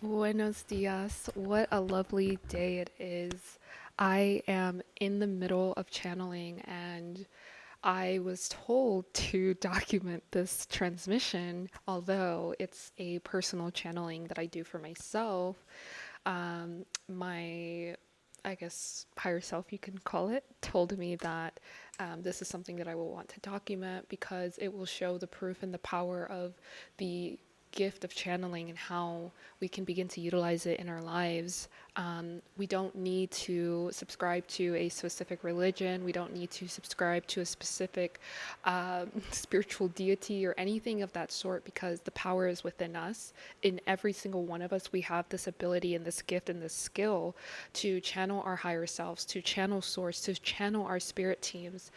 Buenos dias. What a lovely day it is. I am in the middle of channeling and I was told to document this transmission, although it's a personal channeling that I do for myself. My, I guess, higher self, you can call it, told me that this is something that I will want to document because it will show the proof and the power of the gift of channeling and how we can begin to utilize it in our lives. We don't need to subscribe to a specific religion. We don't need to subscribe to a specific spiritual deity or anything of that sort because the power is within us. In every single one of us, we have this ability and this gift and this skill to channel our higher selves, to channel source, to channel our spirit teams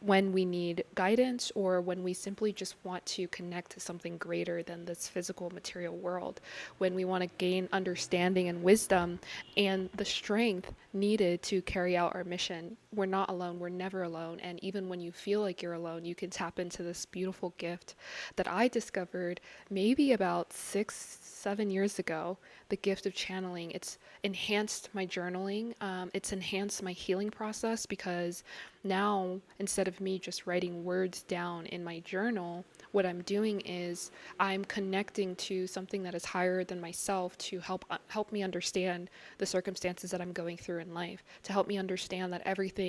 when we need guidance or when we simply just want to connect to something greater than this physical material world, when we want to gain understanding and wisdom and the strength needed to carry out our mission. We're not alone, we're never alone. And even when you feel like you're alone, you can tap into this beautiful gift that I discovered maybe about 7 years ago, the gift of channeling. It's enhanced my journaling. It's enhanced my healing process because now instead of me just writing words down in my journal, what I'm doing is I'm connecting to something that is higher than myself to help me understand the circumstances that I'm going through in life, to help me understand that everything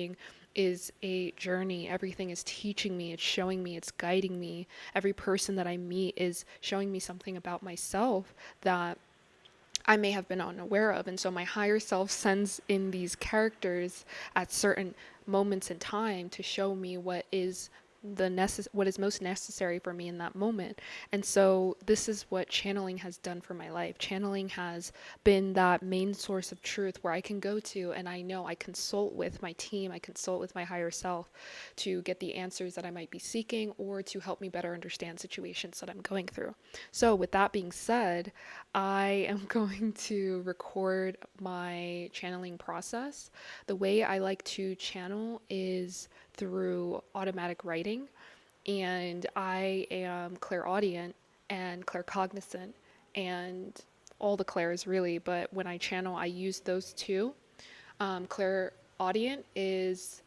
is a journey. Everything is teaching me, it's showing me, it's guiding me. Every person that I meet is showing me something about myself that I may have been unaware of. And so my higher self sends in these characters at certain moments in time to show me what is most necessary for me in that moment. And so this is what channeling has done for my life. Channeling has been that main source of truth where I can go to and I know I consult with my team, I consult with my higher self to get the answers that I might be seeking or to help me better understand situations that I'm going through. So with that being said, I am going to record my channeling process. The way I like to channel is through automatic writing, and I am clairaudient and claircognizant and all the clairs really, but when I channel, I use those two. Clairaudient is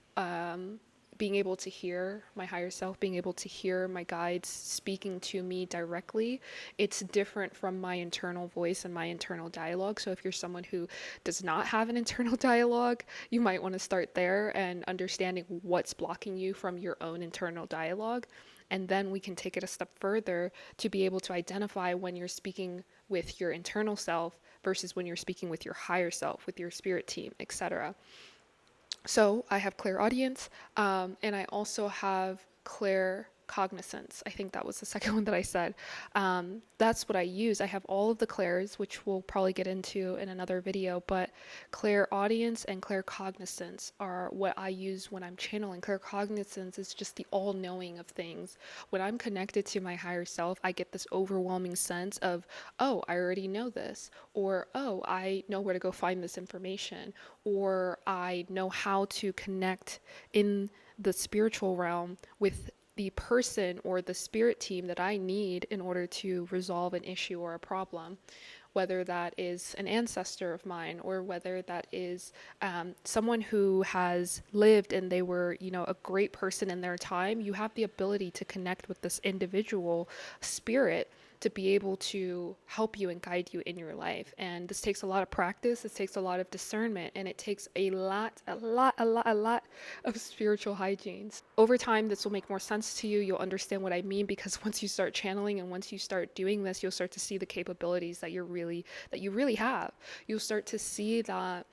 being able to hear my higher self, being able to hear my guides speaking to me directly. It's different from my internal voice and my internal dialogue. So if you're someone who does not have an internal dialogue, you might want to start there and understanding what's blocking you from your own internal dialogue. And then we can take it a step further to be able to identify when you're speaking with your internal self versus when you're speaking with your higher self, with your spirit team, etc. So I have clairaudience, and I also have claircognizance. I think that was the second one that I said. That's what I use. I have all of the clairs, which we'll probably get into in another video, but clairaudience and claircognizance are what I use when I'm channeling. Claircognizance is just the all-knowing of things. When I'm connected to my higher self, I get this overwhelming sense of, oh, I already know this, or oh, I know where to go find this information, or I know how to connect in the spiritual realm with the person or the spirit team that I need in order to resolve an issue or a problem, whether that is an ancestor of mine or whether that is someone who has lived and they were, a great person in their time. You have the ability to connect with this individual spirit to be able to help you and guide you in your life. And this takes a lot of practice, this takes a lot of discernment, and it takes a lot of spiritual hygienes. Over time, this will make more sense to you. You'll understand what I mean because once you start channeling and once you start doing this, you'll start to see the capabilities that you really have. You'll start to see that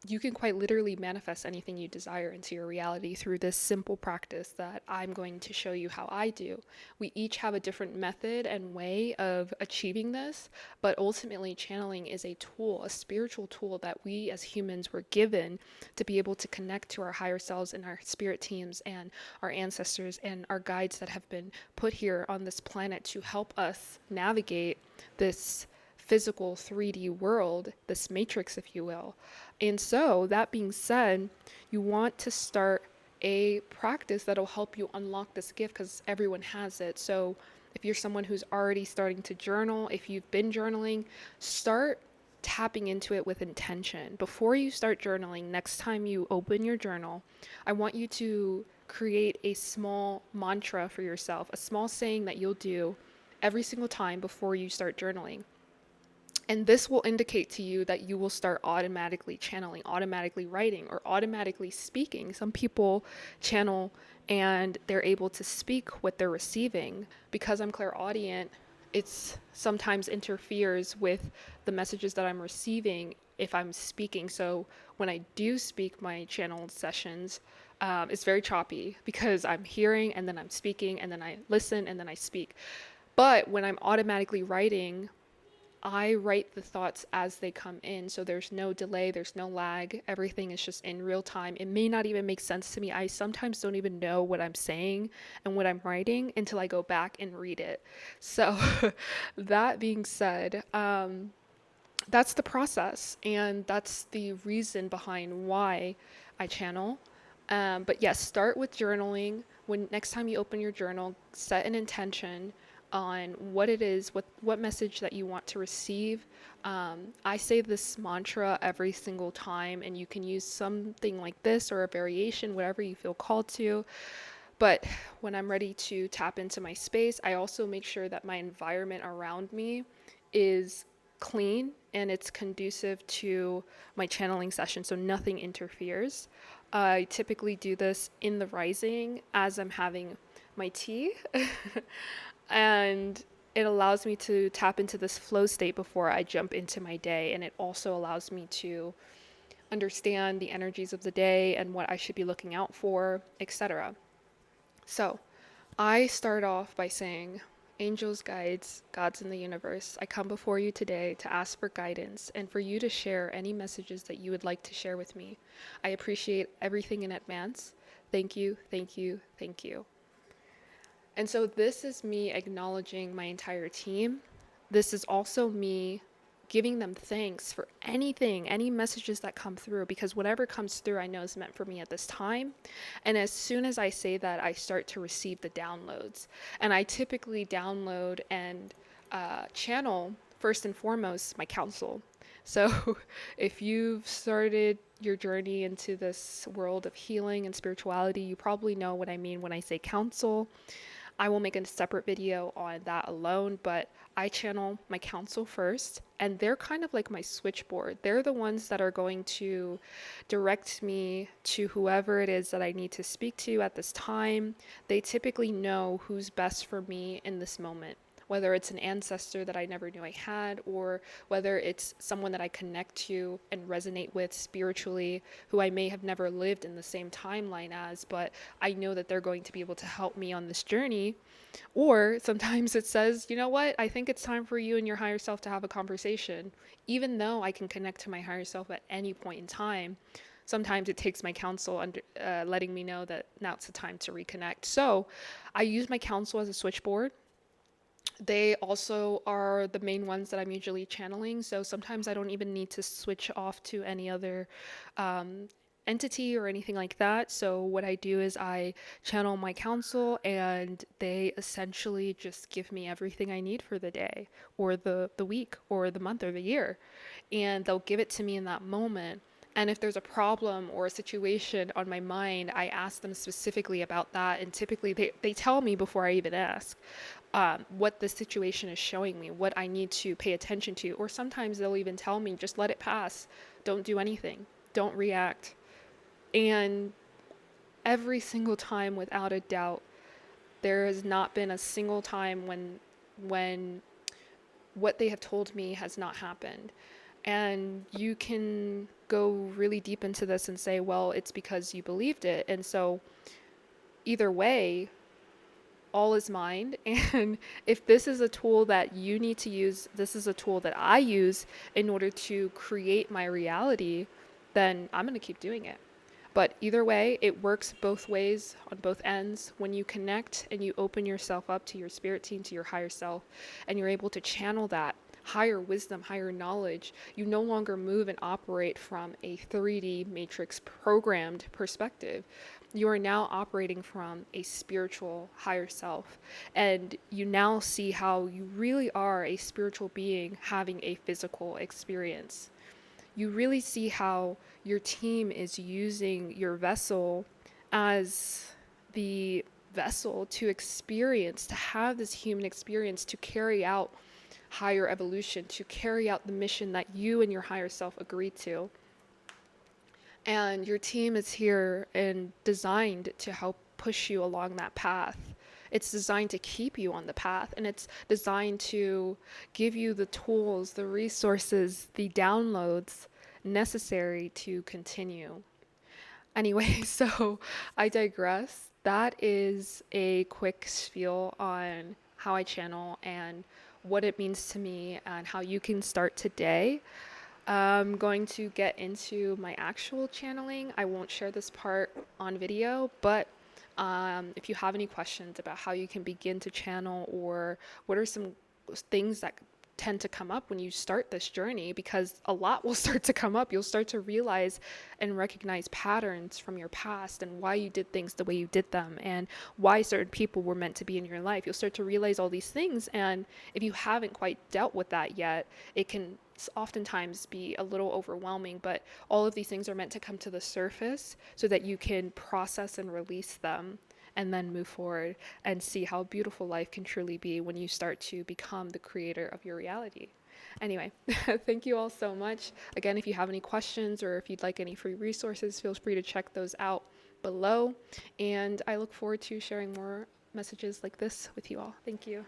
you can quite literally manifest anything you desire into your reality through this simple practice that I'm going to show you how I do. We each have a different method and way of achieving this, but ultimately channeling is a tool, a spiritual tool that we as humans were given to be able to connect to our higher selves and our spirit teams and our ancestors and our guides that have been put here on this planet to help us navigate this physical 3D world, this matrix, if you will. And so, that being said, you want to start a practice that'll help you unlock this gift because everyone has it. So, if If you're someone who's already starting to journal, if you've been journaling, start tapping into it with intention. Before you start journaling, next time you open your journal, I want you to create a small mantra for yourself, a small saying that you'll do every single time before you start journaling. And this will indicate to you that you will start automatically channeling, automatically writing, or automatically speaking. Some people channel and they're able to speak what they're receiving. Because I'm clairaudient, it's sometimes interferes with the messages that I'm receiving if I'm speaking. So when I do speak my channeled sessions, it's very choppy because I'm hearing and then I'm speaking and then I listen and then I speak. But when I'm automatically writing, I write the thoughts as they come in. So there's no delay, there's no lag. Everything is just in real time. It may not even make sense to me. I sometimes don't even know what I'm saying and what I'm writing until I go back and read it. So that being said, that's the process, and that's the reason behind why I channel. But yes, start with journaling. When next time you open your journal, set an intention on what it is, what message that you want to receive. I say this mantra every single time, and you can use something like this or a variation, whatever you feel called to. But when I'm ready to tap into my space, I also make sure that my environment around me is clean and it's conducive to my channeling session, so nothing interferes. I typically do this in the rising as I'm having my tea. And it allows me to tap into this flow state before I jump into my day. And it also allows me to understand the energies of the day and what I should be looking out for, etc. So I start off by saying, angels, guides, gods in the universe, I come before you today to ask for guidance and for you to share any messages that you would like to share with me. I appreciate everything in advance. Thank you, thank you, thank you. And so this is me acknowledging my entire team. This is also me giving them thanks for anything, any messages that come through, because whatever comes through I know is meant for me at this time. And as soon as I say that, I start to receive the downloads. And I typically download and channel, first and foremost, my counsel. So if you've started your journey into this world of healing and spirituality, you probably know what I mean when I say counsel. I will make a separate video on that alone, but I channel my counsel first, and they're kind of like my switchboard. They're the ones that are going to direct me to whoever it is that I need to speak to at this time. They typically know who's best for me in this moment, whether it's an ancestor that I never knew I had, or whether it's someone that I connect to and resonate with spiritually, who I may have never lived in the same timeline as, but I know that they're going to be able to help me on this journey. Or sometimes it says, you know what, I think it's time for you and your higher self to have a conversation. Even though I can connect to my higher self at any point in time, sometimes it takes my counsel under, letting me know that now it's the time to reconnect. So I use my counsel as a switchboard. They also are the main ones that I'm usually channeling. So sometimes I don't even need to switch off to any other entity or anything like that. So what I do is I channel my counsel, and they essentially just give me everything I need for the day or the week or the month or the year. And they'll give it to me in that moment. And if there's a problem or a situation on my mind, I ask them specifically about that. And typically they tell me before I even ask what the situation is showing me, what I need to pay attention to. Or sometimes they'll even tell me, just let it pass. Don't do anything. Don't react. And every single time, without a doubt, there has not been a single time when what they have told me has not happened. And you can go really deep into this and say, well, it's because you believed it. And so either way, all is mine. And if this is a tool that you need to use, this is a tool that I use in order to create my reality, then I'm going to keep doing it. But either way, it works both ways on both ends. When you connect and you open yourself up to your spirit team, to your higher self, and you're able to channel that higher wisdom, higher knowledge, you no longer move and operate from a 3D matrix programmed perspective. You are now operating from a spiritual higher self, and you now see how you really are a spiritual being having a physical experience. You really see how your team is using your vessel as the vessel to experience, to have this human experience, to carry out higher evolution, to carry out the mission that you and your higher self agreed to. And your team is here and designed to help push you along that path. It's designed to keep you on the path, and it's designed to give you the tools, the resources, the downloads necessary to continue. Anyway, so I digress. That is a quick spiel on how I channel and what it means to me and how you can start today. I'm going to get into my actual channeling. I won't share this part on video, but if you have any questions about how you can begin to channel, or what are some things that tend to come up when you start this journey, because a lot will start to come up. You'll start to realize and recognize patterns from your past and why you did things the way you did them and why certain people were meant to be in your life. You'll start to realize all these things, and if you haven't quite dealt with that yet, it can oftentimes be a little overwhelming, but all of these things are meant to come to the surface so that you can process and release them and then move forward and see how beautiful life can truly be when you start to become the creator of your reality. Anyway, thank you all so much. Again, if you have any questions or if you'd like any free resources, feel free to check those out below. And I look forward to sharing more messages like this with you all. Thank you.